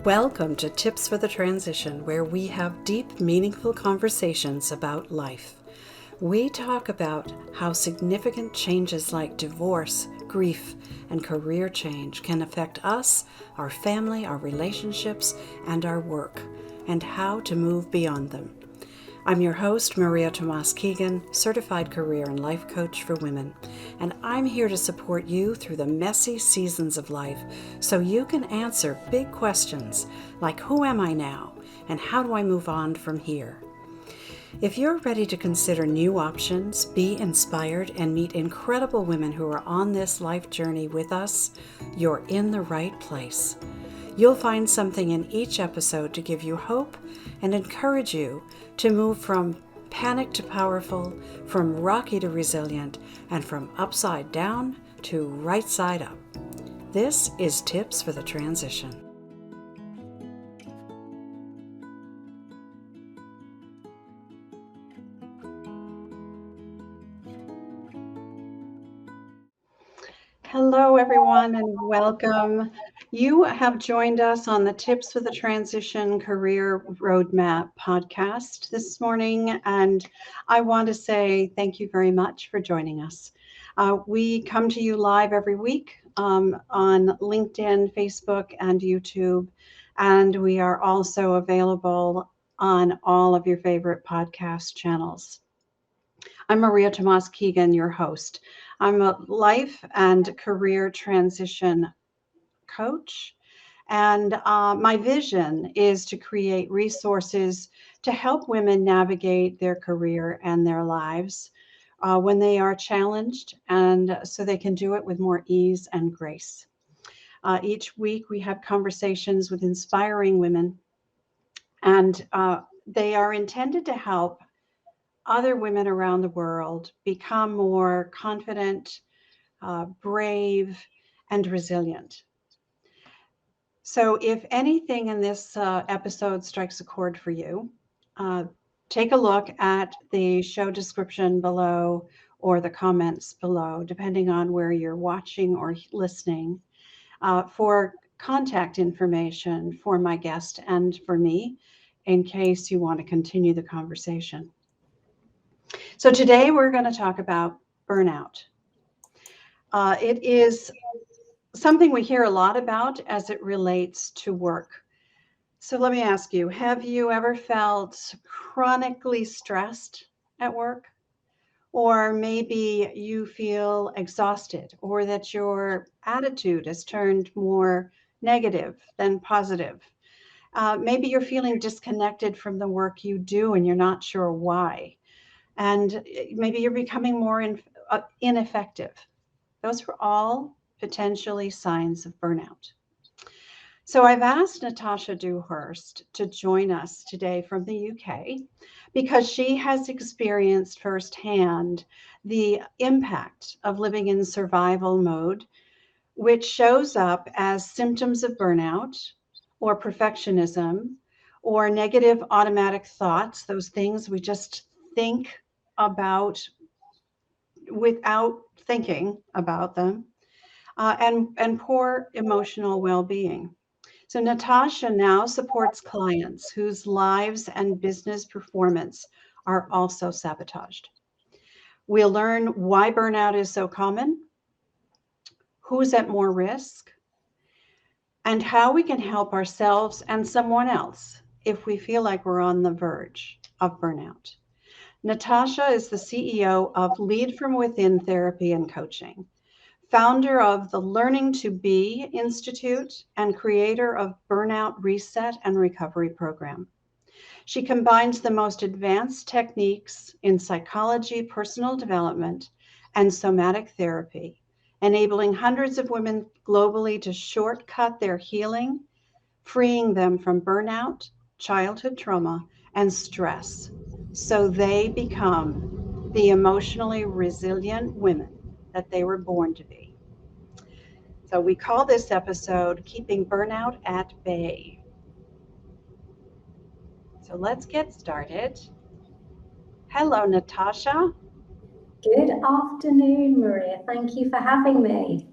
Welcome to Tips for the Transition, where we have deep, meaningful conversations about life. We talk about how significant changes like divorce, grief, and career change can affect us, our family, our relationships, and our work, and how to move beyond them. I'm your host, Maria Tomás-Keegan, certified career and life coach for women, and I'm here to support you through the messy seasons of life so you can answer big questions like who am I now and how do I move on from here? If you're ready to consider new options, be inspired, and meet incredible women who are on this life journey with us, you're in the right place. You'll find something in each episode to give you hope and encourage you to move from panic to powerful, from rocky to resilient, and from upside down to right side up. This is Tips for the Transition. Hello, everyone, and welcome. You have joined us on the Tips for the Transition Career Roadmap podcast this morning, and I want to say thank you very much for joining us. We come to you live every week on LinkedIn, Facebook, and YouTube, and we are also available on all of your favorite podcast channels. I'm Maria Tomás-Keegan, your host. I'm a life and career transition coach, and my vision is to create resources to help women navigate their career and their lives when they are challenged, and so they can do it with more ease and grace. Each week we have conversations with inspiring women, and they are intended to help other women around the world become more confident, brave, and resilient. So if anything in this episode strikes a chord for you, take a look at the show description below or the comments below, depending on where you're watching or listening, for contact information for my guest and for me, in case you want to continue the conversation. So today we're going to talk about burnout. It is something we hear a lot about as it relates to work. So let me ask you, have you ever felt chronically stressed at work? Or maybe you feel exhausted, or that your attitude has turned more negative than positive. Maybe you're feeling disconnected from the work you do and you're not sure why. And maybe you're becoming more ineffective. Those are all potentially signs of burnout. So I've asked Natasha Dewhirst to join us today from the UK because she has experienced firsthand the impact of living in survival mode, which shows up as symptoms of burnout or perfectionism or negative automatic thoughts, those things we just think about without thinking about them, and poor emotional well-being. So Natasha now supports clients whose lives and business performance are also sabotaged. We'll learn why burnout is so common, who's at more risk, and how we can help ourselves and someone else if we feel like we're on the verge of burnout. Natasha is the CEO of Lead From Within Therapy and Coaching, founder of the Learning to Be Institute, and creator of Burnout Reset and Recovery Program. She combines the most advanced techniques in psychology, personal development, and somatic therapy, enabling hundreds of women globally to shortcut their healing, freeing them from burnout, childhood trauma, and stress, so they become the emotionally resilient women that they were born to be. So we call this episode Keeping Burnout at Bay. So let's get started. Hello, Natasha. Good afternoon, Maria. Thank you for having me.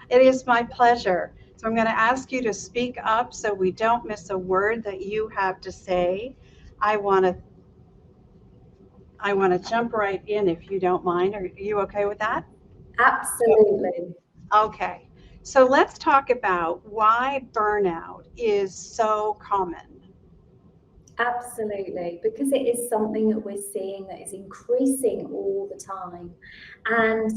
It is my pleasure. So I'm going to ask you to speak up so we don't miss a word that you have to say. I want to I want to jump right in if you don't mind. Are you okay with that? Absolutely. Okay. So let's talk about why burnout is so common. Absolutely, because it is something that we're seeing that is increasing all the time. And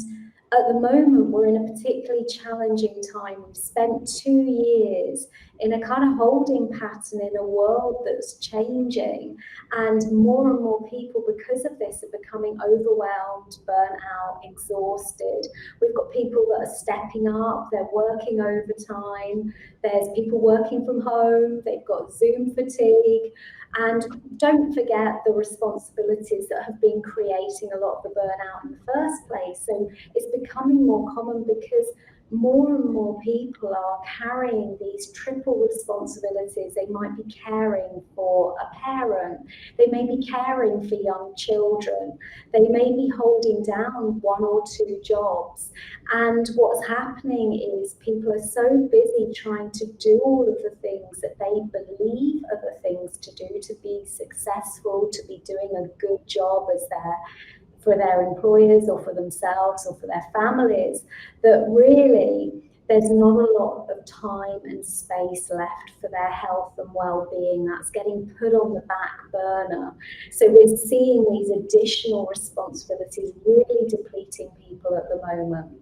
at the moment, we're in a particularly challenging time. We've spent 2 years in a kind of holding pattern in a world that's changing, and more people, because of this, are becoming overwhelmed, burnt out, exhausted. We've got people that are stepping up, they're working overtime, there's people working from home, they've got Zoom fatigue. And don't forget the responsibilities that have been creating a lot of the burnout in the first place. So it's becoming more common because more and more people are carrying these triple responsibilities. They might be caring for a parent, they may be caring for young children, they may be holding down one or two jobs. And what's happening is people are so busy trying to do all of the things that they believe are the things to do to be successful, to be doing a good job as for their employers or for themselves or for their families, that really there's not a lot of time and space left for their health and well-being. That's getting put on the back burner. So we're seeing these additional responsibilities really depleting people at the moment.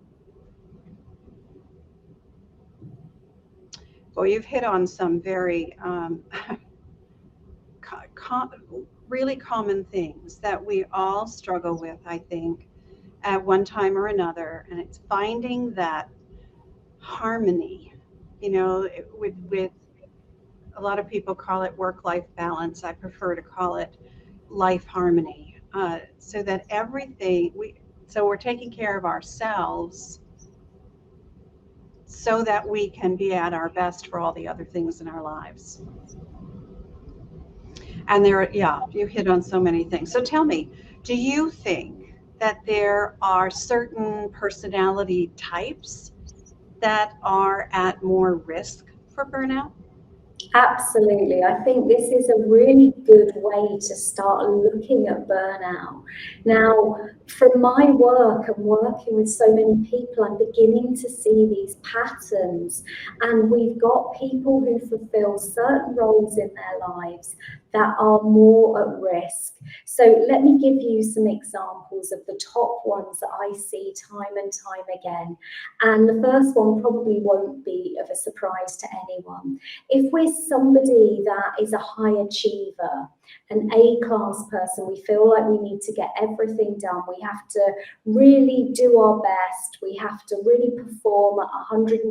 Well, you've hit on some very really common things that we all struggle with, I think, at one time or another. And it's finding that harmony, with a lot of people call it work-life balance. I prefer to call it life harmony, so that so we're taking care of ourselves so that we can be at our best for all the other things in our lives. And yeah, you hit on so many things. So tell me, do you think that there are certain personality types that are at more risk for burnout? Absolutely. I think this is a really good way to start looking at burnout. Now, from my work and working with so many people, I'm beginning to see these patterns. And we've got people who fulfill certain roles in their lives that are more at risk. So let me give you some examples of the top ones that I see time and time again. And the first one probably won't be of a surprise to anyone. If we're somebody that is a high achiever, an A-class person, we feel like we need to get everything done. We have to really do our best. We have to really perform at 110%.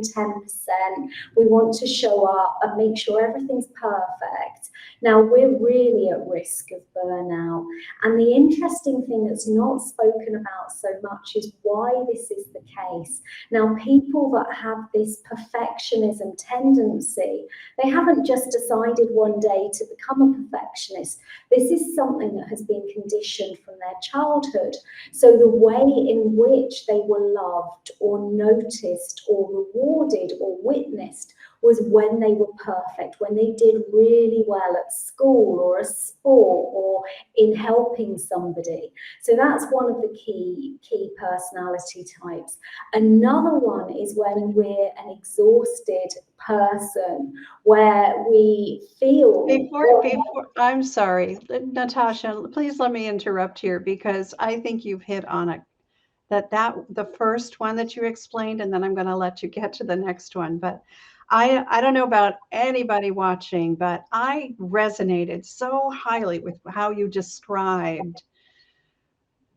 We want to show up and make sure everything's perfect. Now, we're really at risk of burnout. And the interesting thing that's not spoken about so much is why this is the case. Now, people that have this perfectionism tendency, they haven't just decided one day to become a perfectionist. This is something that has been conditioned from their childhood. So the way in which they were loved or noticed or rewarded or witnessed was when they were perfect, when they did really well at school or a sport or in helping somebody. So that's one of the key personality types. Another one is when we're an exhausted person, where we feel Before, I'm sorry, Natasha, please let me interrupt here because I think you've hit on it. That the first one that you explained, and then I'm going to let you get to the next one. But I don't know about anybody watching, but I resonated so highly with how you described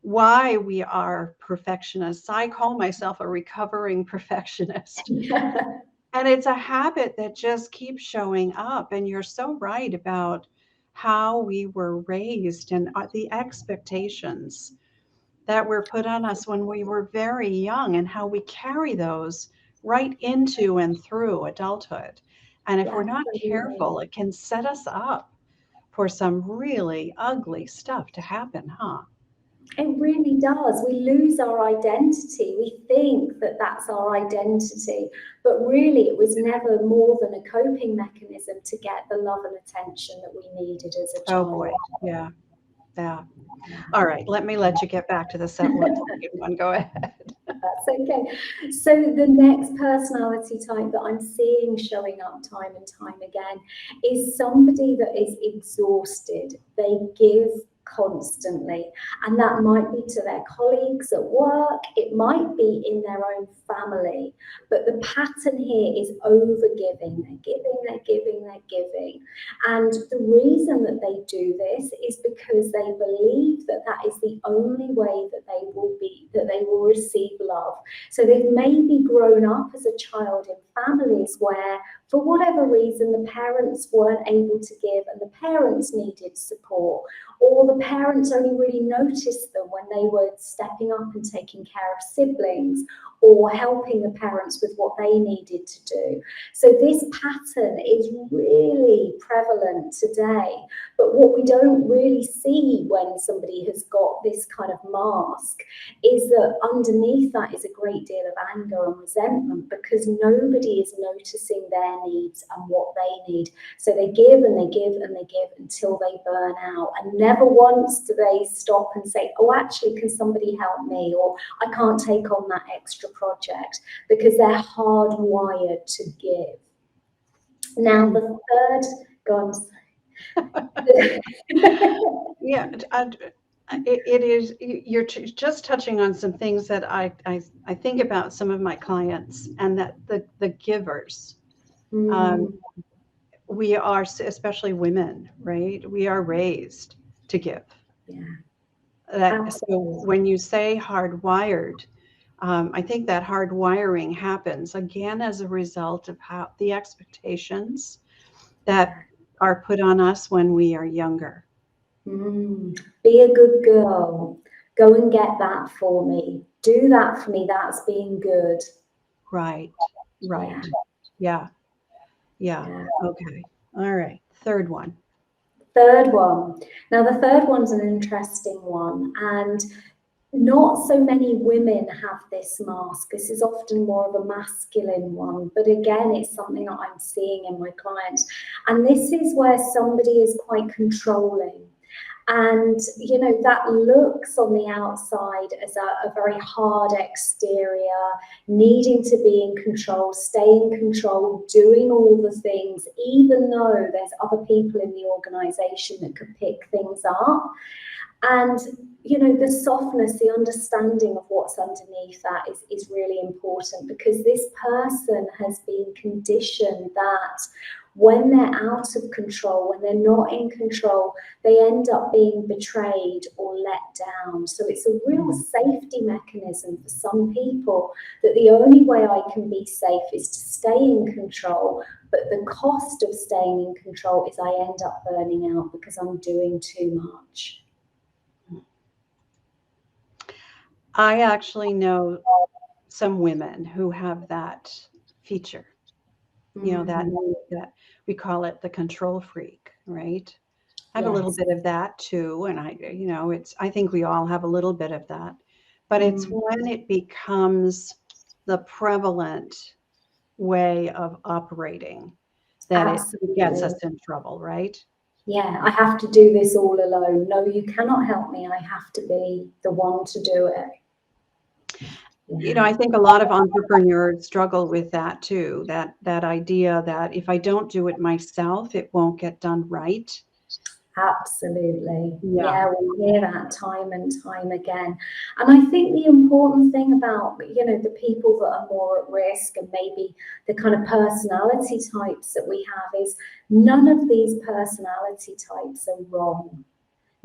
why we are perfectionists. I call myself a recovering perfectionist. And it's a habit that just keeps showing up. And you're so right about how we were raised and the expectations that were put on us when we were very young and how we carry those right into and through adulthood. And if we're not absolutely. careful, it can set us up for some really ugly stuff to happen, huh? It really does. We lose our identity. We think that that's our identity, but really it was never more than a coping mechanism to get the love and attention that we needed as a Oh child. boy. Yeah. Yeah. All right. Let you get back to the second one. Go ahead. That's okay. So the next personality type that I'm seeing showing up time and time again is somebody that is exhausted. They give constantly, and that might be to their colleagues at work, it might be in their own family, but the pattern here is over giving. They're giving, they're giving, they're giving. And the reason that they do this is because they believe that that is the only way that they will receive love. So they've maybe grown up as a child in families where, for whatever reason, the parents weren't able to give and the parents needed support, or the parents only really noticed them when they were stepping up and taking care of siblings or helping the parents with what they needed to do. So this pattern is really prevalent today. But what we don't really see when somebody has got this kind of mask is that underneath that is a great deal of anger and resentment, because nobody is noticing their needs and what they need. So they give and they give and they give until they burn out, and never once do they stop and say, oh, actually, can somebody help me? Or I can't take on that extra project, because they're hardwired to give. Now, the third, go on. Yeah. It is, you're just touching on some things that I think about some of my clients, and that the givers, we are, especially women, right? We are raised to give. Yeah. So when you say hardwired, I think that hardwiring happens again as a result of how the expectations that are put on us when we are younger. Be a good girl. Go and get that for me. Do that for me. That's being good. Right. Yeah. Okay. All right. Third one. Third one. Now, the third one's an interesting one, and not so many women have this mask. This is often more of a masculine one, but again, it's something that I'm seeing in my clients. And this is where somebody is quite controlling. And, you know, that looks on the outside as a very hard exterior, needing to be in control, stay in control, doing all the things, even though there's other people in the organization that could pick things up. And, you know, the softness, the understanding of what's underneath that is really important, because this person has been conditioned that when they're out of control, when they're not in control, they end up being betrayed or let down. So it's a real safety mechanism for some people, that the only way I can be safe is to stay in control. But the cost of staying in control is I end up burning out because I'm doing too much. I actually know some women who have that feature. You know, that we call it the control freak, right? I have a little bit of that too, and I think we all have a little bit of that, but it's when it becomes the prevalent way of operating that it gets us in trouble, right? Yeah, I have to do this all alone. No, you cannot help me. I have to be the one to do it. You know, I think a lot of entrepreneurs struggle with that too, that idea that if I don't do it myself, it won't get done right. Absolutely. Yeah, we hear that time and time again. And I think the important thing about, you know, the people that are more at risk, and maybe the kind of personality types that we have, is none of these personality types are wrong.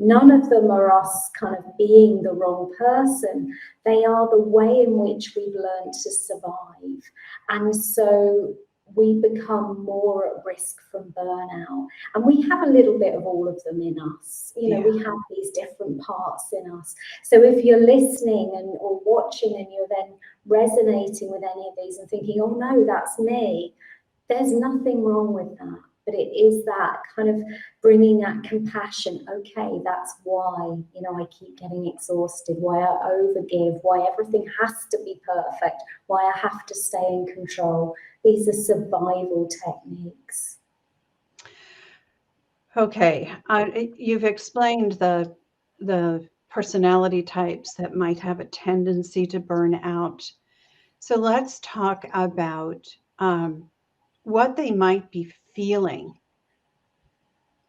None of them are us kind of being the wrong person. They are the way in which we've learned to survive. And so we become more at risk from burnout. And we have a little bit of all of them in us. You know, we have these different parts in us. So if you're listening or watching and you're then resonating with any of these and thinking, oh no, that's me, there's nothing wrong with that. but it is that kind of bringing that compassion. Okay, that's why, you know, I keep getting exhausted, why I overgive, why everything has to be perfect, why I have to stay in control. These are survival techniques. Okay, you've explained the personality types that might have a tendency to burn out. So let's talk about what they might be feeling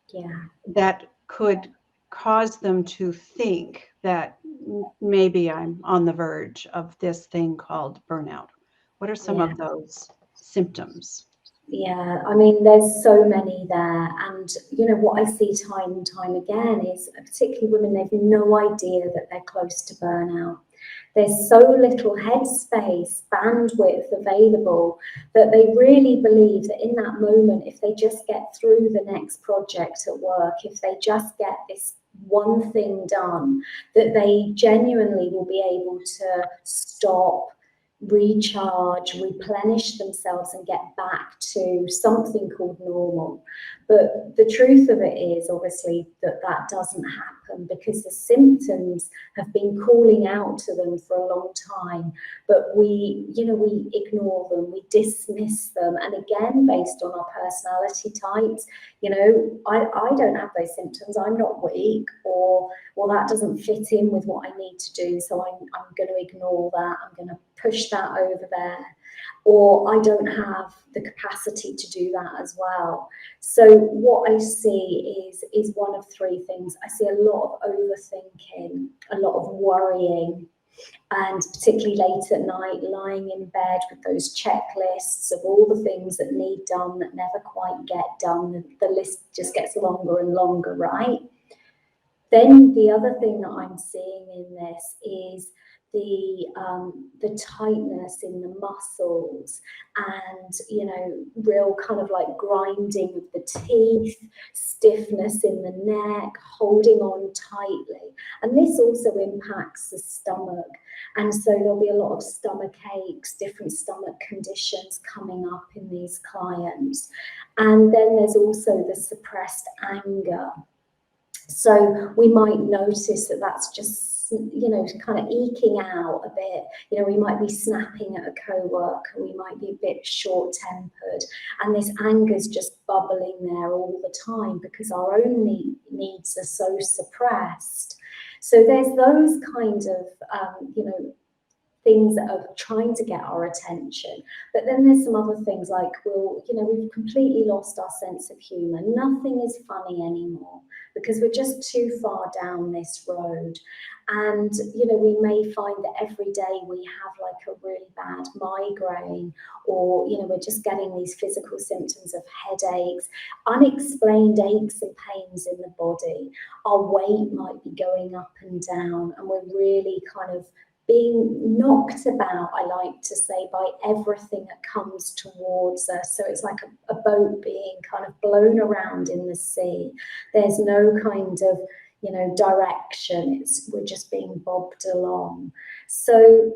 Yeah. that could cause them to think that maybe I'm on the verge of this thing called burnout. What are some Yeah. of those symptoms? Yeah, I mean, there's so many there. And, you know, what I see time and time again is particularly women, they've no idea that they're close to burnout. There's so little headspace, bandwidth available that they really believe that in that moment, if they just get through the next project at work, if they just get this one thing done, that they genuinely will be able to stop, recharge, replenish themselves and get back to something called normal. But the truth of it is obviously that that doesn't happen because the symptoms have been calling out to them for a long time, but we ignore them, we dismiss them. And again, based on our personality types, I don't have those symptoms, I'm not weak, or well, that doesn't fit in with what I need to do, so I'm going to ignore that, I'm going to push that over there, or I don't have the capacity to do that as well. So what I see is one of three things. I see a lot of overthinking, a lot of worrying, and particularly late at night, lying in bed with those checklists of all the things that need done that never quite get done. The list just gets longer and longer, right? Then the other thing that I'm seeing in this is the tightness in the muscles, and real kind of like grinding of the teeth, stiffness in the neck, holding on tightly. And this also impacts the stomach. And so there'll be a lot of stomach aches, different stomach conditions coming up in these clients. And then there's also the suppressed anger. So we might notice that that's just, kind of eking out a bit. We might be snapping at a co-worker, we might be a bit short-tempered, and this anger is just bubbling there all the time because our own needs are so suppressed. So there's those kind of, things that are trying to get our attention. But then there's some other things like, we've completely lost our sense of humour. Nothing is funny anymore because we're just too far down this road. And, we may find that every day we have like a really bad migraine, or, we're just getting these physical symptoms of headaches, unexplained aches and pains in the body. Our weight might be going up and down, and we're really kind of being knocked about, I like to say, by everything that comes towards us. So it's like a boat being kind of blown around in the sea. There's no kind of, direction. We're just being bobbed along. So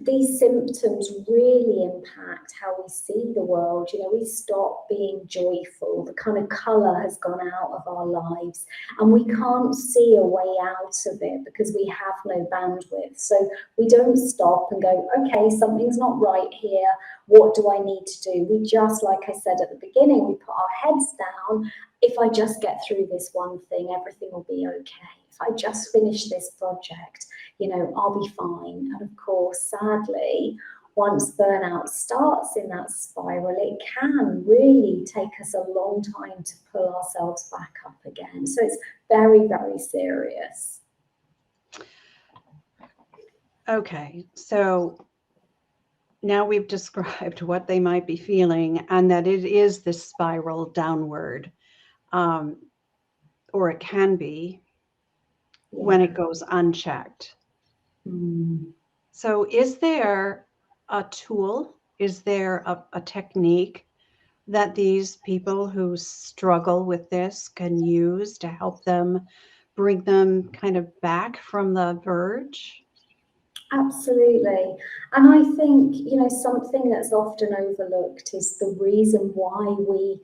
these symptoms really impact how we see the world. We stop being joyful. The kind of colour has gone out of our lives, and we can't see a way out of it because we have no bandwidth. So we don't stop and go, okay, something's not right here. What do I need to do? We just, like I said at the beginning, we put our heads down. If I just get through this one thing, everything will be okay. If I just finish this project, I'll be fine. And of course, sadly, once burnout starts in that spiral, it can really take us a long time to pull ourselves back up again. So it's very, very serious. Okay, so now we've described what they might be feeling and that it is this spiral downward, or it can be when it goes unchecked. So is there a tool? Is there a technique that these people who struggle with this can use to help them bring them kind of back from the verge? Absolutely. And I think, something that's often overlooked is the reason why we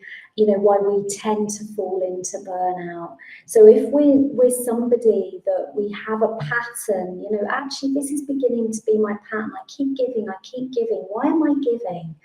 tend to fall into burnout. So if we're somebody that we have a pattern, actually this is beginning to be my pattern. I keep giving. Why am I giving?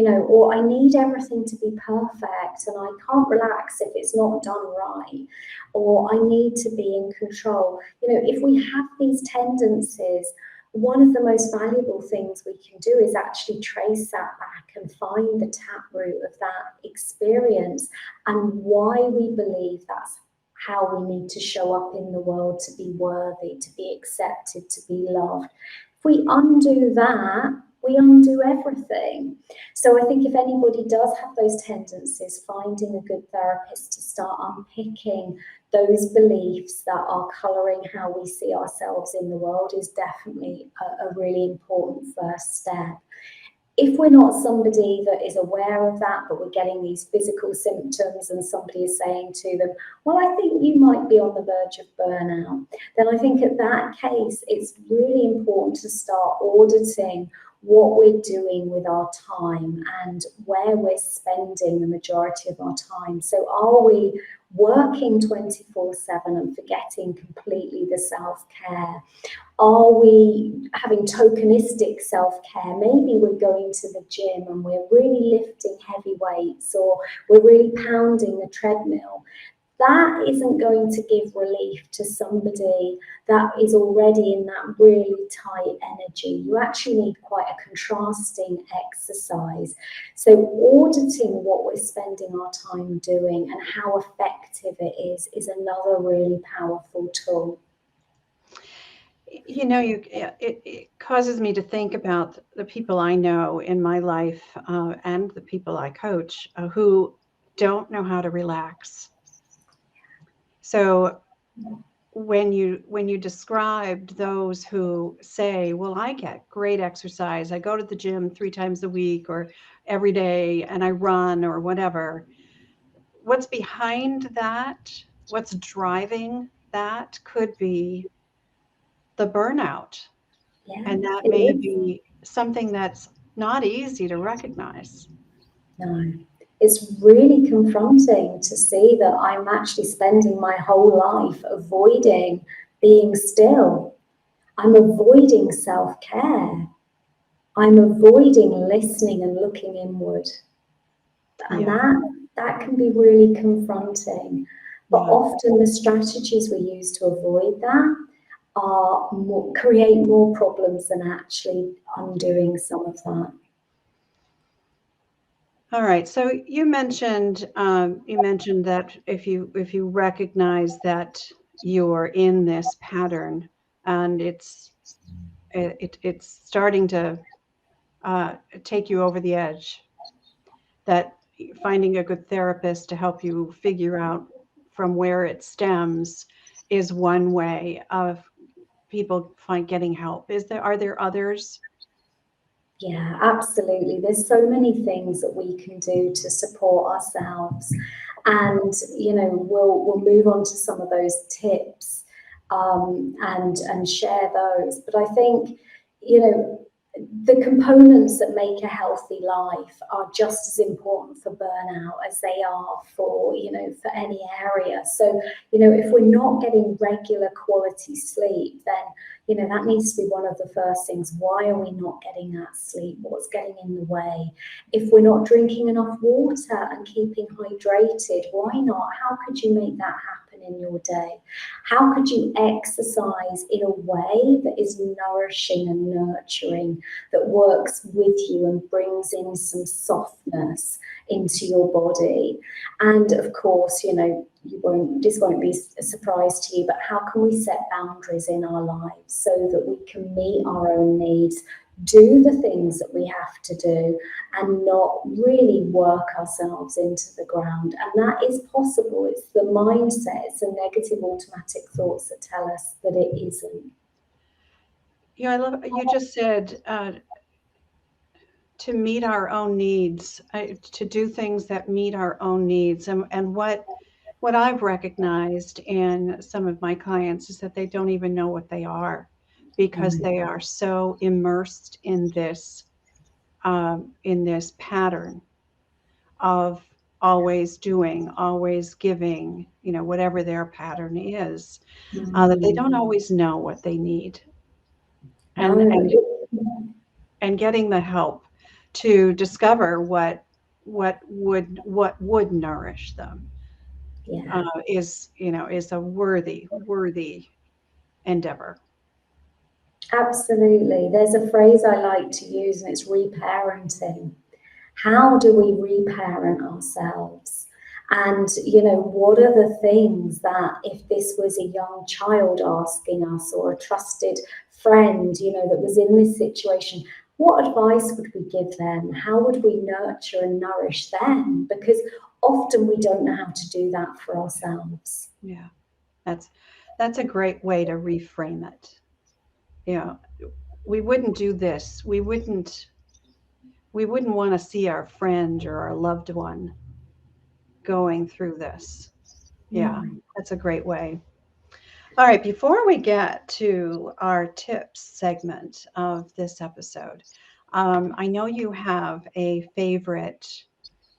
Or I need everything to be perfect and I can't relax if it's not done right. Or I need to be in control. If we have these tendencies, one of the most valuable things we can do is actually trace that back and find the taproot of that experience and why we believe that's how we need to show up in the world to be worthy, to be accepted, to be loved. If we undo that, we undo everything. So I think if anybody does have those tendencies, finding a good therapist to start unpicking those beliefs that are colouring how we see ourselves in the world is definitely a really important first step. If we're not somebody that is aware of that, but we're getting these physical symptoms and somebody is saying to them, well, I think you might be on the verge of burnout, then I think at that case, it's really important to start auditing what we're doing with our time and where we're spending the majority of our time. So are we working 24/7 and forgetting completely the self-care? Are we having tokenistic self-care? Maybe we're going to the gym and we're really lifting heavy weights, or we're really pounding the treadmill. That isn't going to give relief to somebody that is already in that really tight energy. You actually need quite a contrasting exercise. So auditing what we're spending our time doing and how effective it is another really powerful tool. It causes me to think about the people I know in my life and the people I coach who don't know how to relax. So when you described those who say, well, I get great exercise, I go to the gym 3 times a week or every day and I run or whatever, what's behind that, what's driving that could be the burnout. Yeah, And that it may is. be something that's not easy to recognize. No, it's really confronting to see that I'm actually spending my whole life avoiding being still. I'm avoiding self-care. I'm avoiding listening and looking inward. And Yeah, that can be really confronting. But yeah. often the strategies we use to avoid that create more problems than actually undoing some of that. All right. So you mentioned that if you recognize that you're in this pattern and it's starting to take you over the edge, that finding a good therapist to help you figure out from where it stems is one way of people getting help. Are there others? Yeah, absolutely. There's so many things that we can do to support ourselves, and we'll move on to some of those tips and share those. But I think you know the components that make a healthy life are just as important for burnout as they are for any area. So if we're not getting regular quality sleep, then that needs to be one of the first things. Why are we not getting that sleep? What's getting in the way? If we're not drinking enough water and keeping hydrated, why not? How could you make that happen in your day? How could you exercise in a way that is nourishing and nurturing, that works with you and brings in some softness into your body? And of course, this won't be a surprise to you, but how can we set boundaries in our lives so that we can meet our own needs, do the things that we have to do, and not really work ourselves into the ground? And that is possible. It's the mindset, it's the negative automatic thoughts that tell us that it isn't. I love you just said to meet our own needs, to do things that meet our own needs. And what I've recognized in some of my clients is that they don't even know what they are. because they are so immersed in this pattern of always doing, always giving, whatever their pattern is, that they don't always know what they need. And, No. and and getting the help to discover what would nourish them Yeah. is a worthy endeavor. Absolutely. There's a phrase I like to use, and it's reparenting. How do we reparent ourselves? And, what are the things that if this was a young child asking us, or a trusted friend, that was in this situation, what advice would we give them? How would we nurture and nourish them? Because often we don't know how to do that for ourselves. Yeah, that's a great way to reframe it. We wouldn't do this. We wouldn't want to see our friend or our loved one going through this. Yeah, that's a great way. All right, before we get to our tips segment of this episode, I know you have a favorite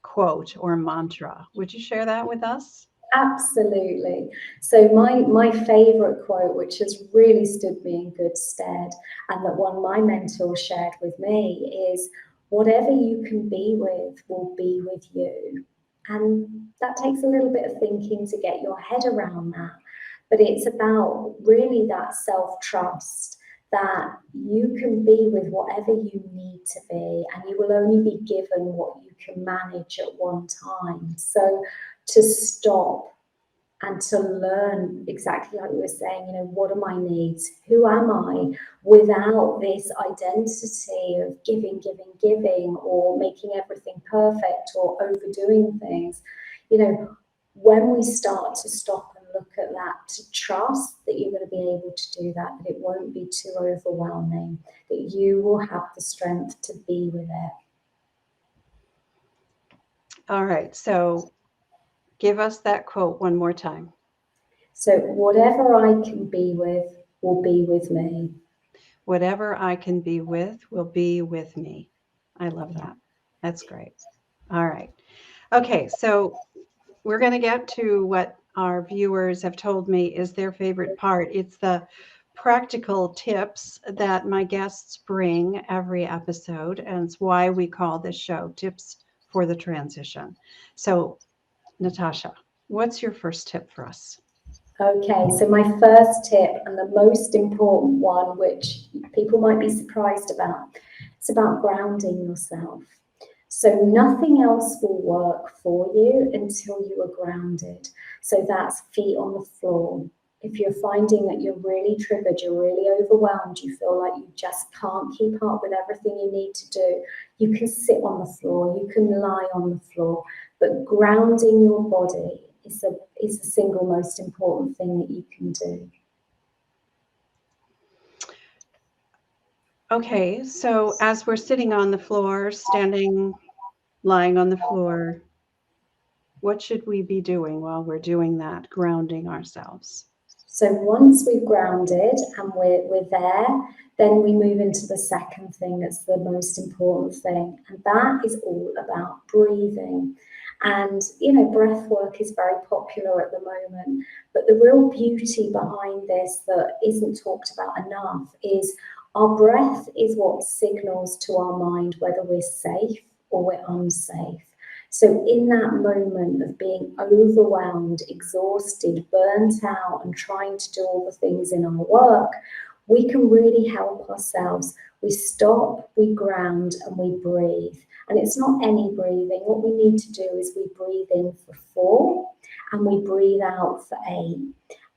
quote or mantra. Would you share that with us? Absolutely. So my favorite quote, which has really stood me in good stead, and that one of my mentors shared with me, is whatever you can be with will be with you. And that takes a little bit of thinking to get your head around that. But it's about really that self-trust, that you can be with whatever you need to be, and you will only be given what you can manage at one time. So to stop and to learn, exactly like we were saying, what are my needs? Who am I? Without this identity of giving, giving, giving, or making everything perfect, or overdoing things. When we start to stop and look at that, to trust that you're going to be able to do that, that it won't be too overwhelming, that you will have the strength to be with it. All right, so give us that quote one more time. So whatever I can be with will be with me. Whatever I can be with will be with me. I love that. That's great. All right. Okay, so we're going to get to what our viewers have told me is their favorite part. It's the practical tips that my guests bring every episode, and it's why we call this show Tips for the Transition. So, Natasha, what's your first tip for us? Okay, so my first tip, and the most important one, which people might be surprised about, it's about grounding yourself. So nothing else will work for you until you are grounded. So that's feet on the floor. If you're finding that you're really triggered, you're really overwhelmed, you feel like you just can't keep up with everything you need to do, you can sit on the floor, you can lie on the floor, but grounding your body is the single most important thing that you can do. Okay, so as we're sitting on the floor, standing, lying on the floor, what should we be doing while we're doing that, grounding ourselves? So once we've grounded and we're there, then we move into the second thing that's the most important thing, and that is all about breathing. And breath work is very popular at the moment, but the real beauty behind this that isn't talked about enough is our breath is what signals to our mind whether we're safe or we're unsafe. So in that moment of being overwhelmed, exhausted, burnt out, and trying to do all the things in our work, we can really help ourselves. We stop, we ground, and we breathe. And it's not any breathing. What we need to do is we breathe in for 4 and we breathe out for 8.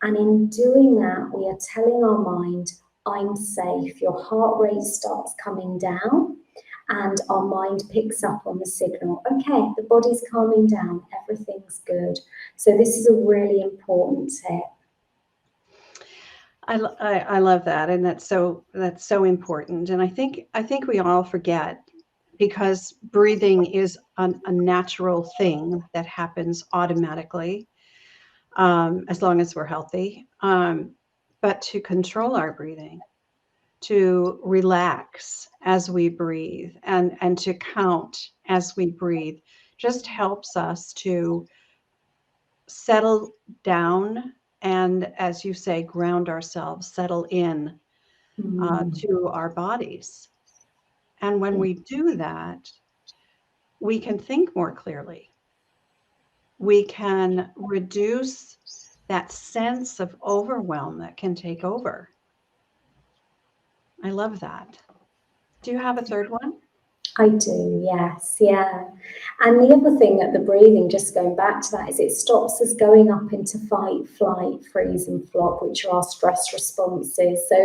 And in doing that, we are telling our mind, I'm safe. Your heart rate starts coming down, and our mind picks up on the signal. Okay, the body's calming down, everything's good. So this is a really important tip. I love that, and that's so important. And I think we all forget, because breathing is a natural thing that happens automatically, as long as we're healthy. But to control our breathing, to relax as we breathe and to count as we breathe just helps us to settle down and, as you say, ground ourselves, settle in to our bodies. And when we do that, we can think more clearly. We can reduce that sense of overwhelm that can take over. I love that. Do you have a third one? I do, yes, yeah. And the other thing that the breathing, just going back to that, is it stops us going up into fight, flight, freeze, and flop, which are our stress responses. So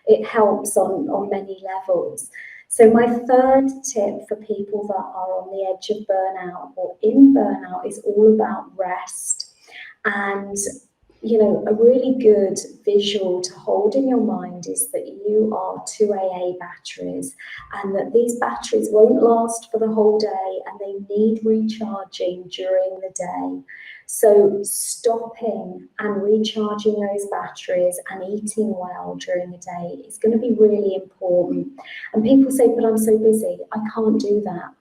it helps on many levels. So my third tip for people that are on the edge of burnout or in burnout is all about rest. And a really good visual to hold in your mind is that you are two AA batteries, and that these batteries won't last for the whole day and they need recharging during the day. So stopping and recharging those batteries and eating well during the day is going to be really important. And people say, but I'm so busy, I can't do that.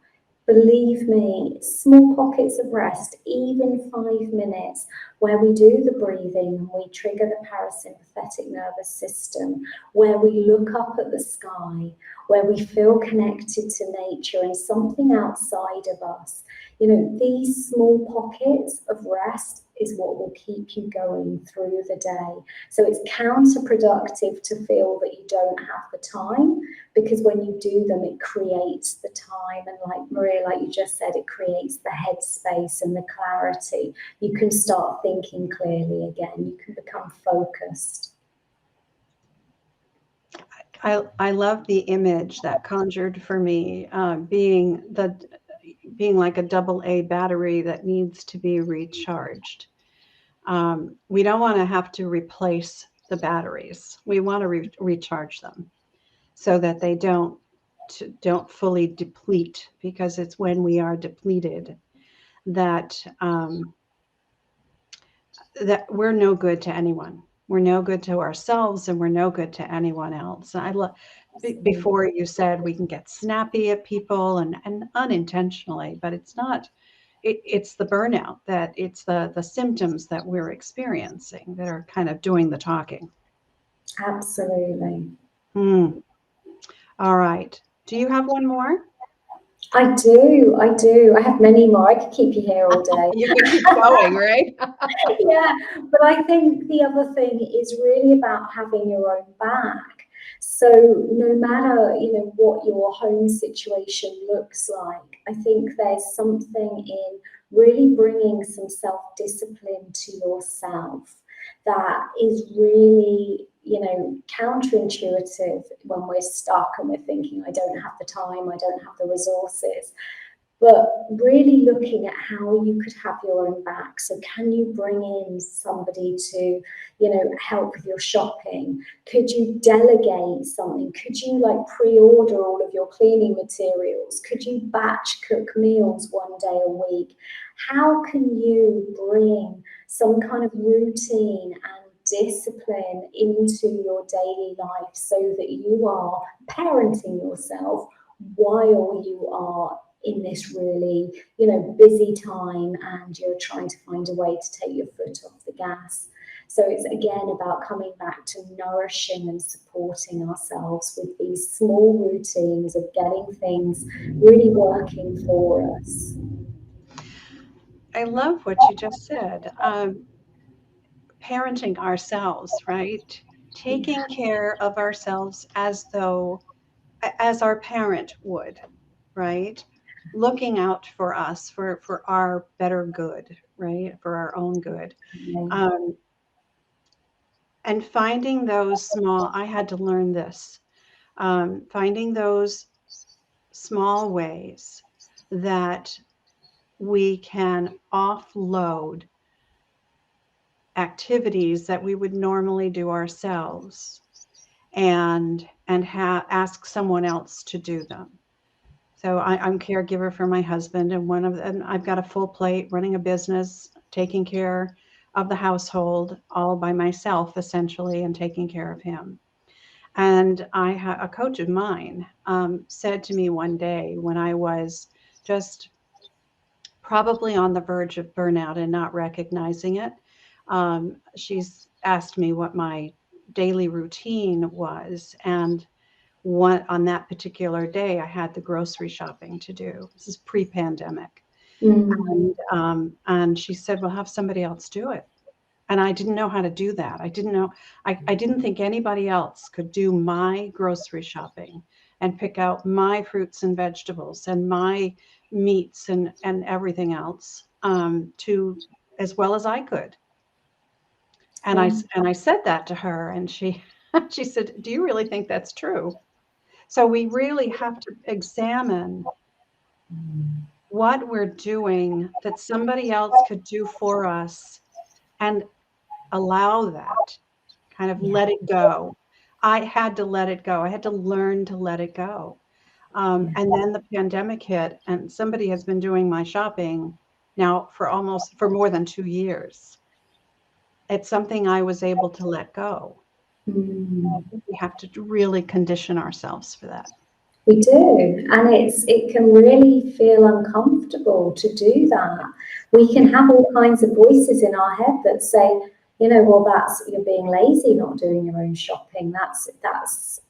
Believe me, small pockets of rest, even 5 minutes, where we do the breathing and we trigger the parasympathetic nervous system, where we look up at the sky, where we feel connected to nature and something outside of us. These small pockets of rest is what will keep you going through the day. So it's counterproductive to feel that you don't have the time, because when you do them, it creates the time. And like Maria, like you just said, it creates the headspace and the clarity. You can start thinking clearly again. You can become focused. I love the image that conjured for me, being like a AA battery that needs to be recharged. We don't want to have to replace the batteries. We want to recharge them so that they don't fully deplete, because it's when we are depleted that that we're no good to anyone. We're no good to ourselves, and we're no good to anyone else. And I love, before you said we can get snappy at people and unintentionally, but it's not. It's the burnout, that it's the symptoms that we're experiencing that are kind of doing the talking. Absolutely. All right. Do you have one more? I do. I have many more. I could keep you here all day. You can keep going, right? Yeah, but I think the other thing is really about having your own back. So no matter, what your home situation looks like, I think there's something in really bringing some self-discipline to yourself that is really, counterintuitive when we're stuck and we're thinking, I don't have the time, I don't have the resources. But really looking at how you could have your own back. So can you bring in somebody to, help with your shopping? Could you delegate something? Could you pre-order all of your cleaning materials? Could you batch cook meals one day a week? How can you bring some kind of routine and discipline into your daily life so that you are parenting yourself while you are in this really, busy time, and you're trying to find a way to take your foot off the gas? So it's again about coming back to nourishing and supporting ourselves with these small routines of getting things really working for us. I love what you just said. Parenting ourselves, right? Taking care of ourselves as our parent would, right? Looking out for us, for our better good, right? For our own good. And finding those small, I had to learn this, finding those small ways that we can offload activities that we would normally do ourselves and ask someone else to do them. So I'm caregiver for my husband, and I've got a full plate running a business, taking care of the household all by myself, essentially, and taking care of him. And a coach of mine said to me one day when I was just probably on the verge of burnout and not recognizing it. She's asked me what my daily routine was. And on that particular day, I had the grocery shopping to do. This is pre-pandemic. And she said, well, have somebody else do it. And I didn't know how to do that. I didn't know, I didn't think anybody else could do my grocery shopping and pick out my fruits and vegetables and my meats and everything else to as well as I could. And I said that to her, and she she said, do you really think that's true? So we really have to examine what we're doing that somebody else could do for us and allow that, kind of let it go. I had to let it go. I had to learn to let it go. And then the pandemic hit, and somebody has been doing my shopping now for more than 2 years. It's something I was able to let go. We have to really condition ourselves for that. We do, and it can really feel uncomfortable to do that. We can have all kinds of voices in our head that say, you know, well, you're being lazy, not doing your own shopping. That's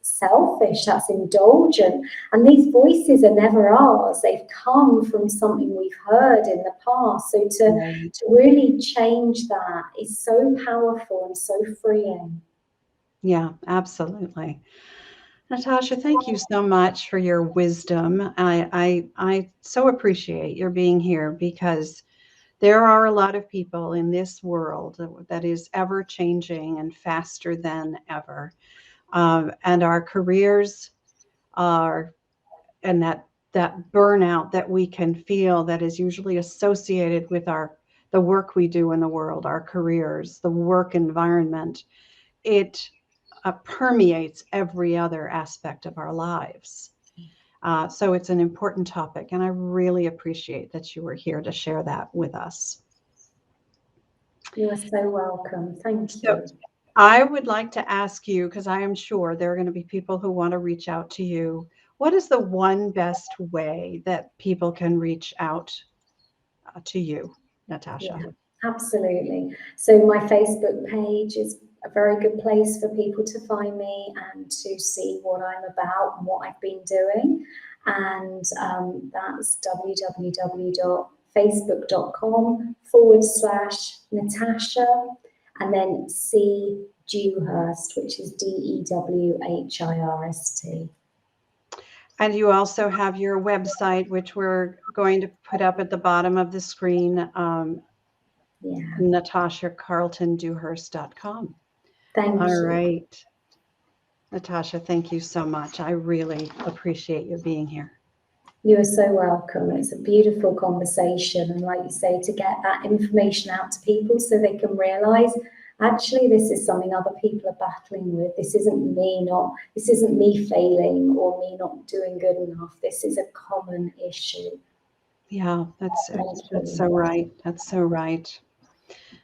selfish. That's indulgent. And these voices are never ours. They've come from something we've heard in the past. So to really change that is so powerful and so freeing. Yeah, absolutely. Natasha, thank you so much for your wisdom. I so appreciate your being here, because there are a lot of people in this world that is ever changing and faster than ever. And our careers are, and that burnout that we can feel that is usually associated with the work we do in the world, our careers, the work environment, it permeates every other aspect of our lives. So it's an important topic, and I really appreciate that you were here to share that with us. You are so welcome. Thank you. So I would like to ask you, because I am sure there are going to be people who want to reach out to you. What is the one best way that people can reach out to you, Natasha? Yeah, absolutely. So my Facebook page is a very good place for people to find me and to see what I'm about and what I've been doing. And that's www.facebook.com/Natasha and then C. Dewhirst, which is DEWHIRST. And you also have your website, which we're going to put up at the bottom of the screen, NatashaCarltonDewhirst.com. Thank you. All right. Natasha, thank you so much. I really appreciate you being here. You are so welcome. It's a beautiful conversation. And like you say, to get that information out to people so they can realise, actually, this is something other people are battling with. This isn't me failing or me not doing good enough. This is a common issue. Yeah, that's so right. That's so right.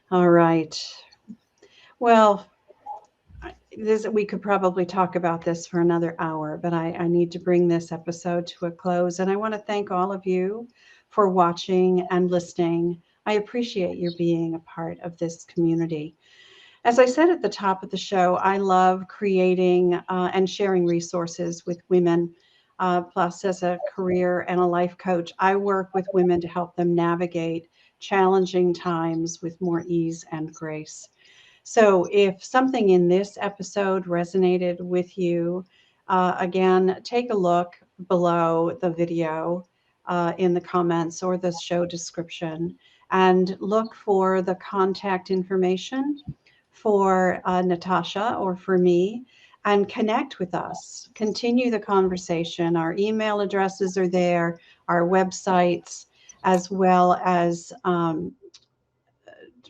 All right. Well, we could probably talk about this for another hour, but I need to bring this episode to a close. And I want to thank all of you for watching and listening. I appreciate your being a part of this community. As I said at the top of the show, I love creating and sharing resources with women. Plus, as a career and a life coach, I work with women to help them navigate challenging times with more ease and grace. So if something in this episode resonated with you, again, take a look below the video in the comments or the show description and look for the contact information for Natasha or for me, and connect with us. Continue the conversation. Our email addresses are there, our websites, as well as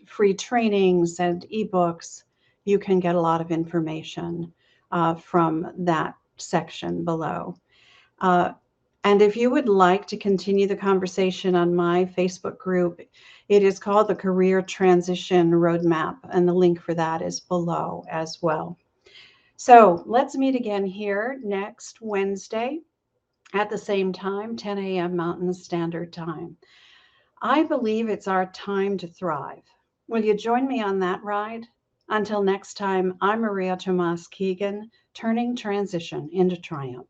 free trainings and ebooks. You can get a lot of information from that section below. And if you would like to continue the conversation on my Facebook group, it is called the Career Transition Roadmap, and the link for that is below as well. So let's meet again here next Wednesday at the same time, 10 a.m. Mountain Standard Time. I believe it's our time to thrive. Will you join me on that ride? Until next time, I'm Maria Tomás-Keegan, turning transition into triumph.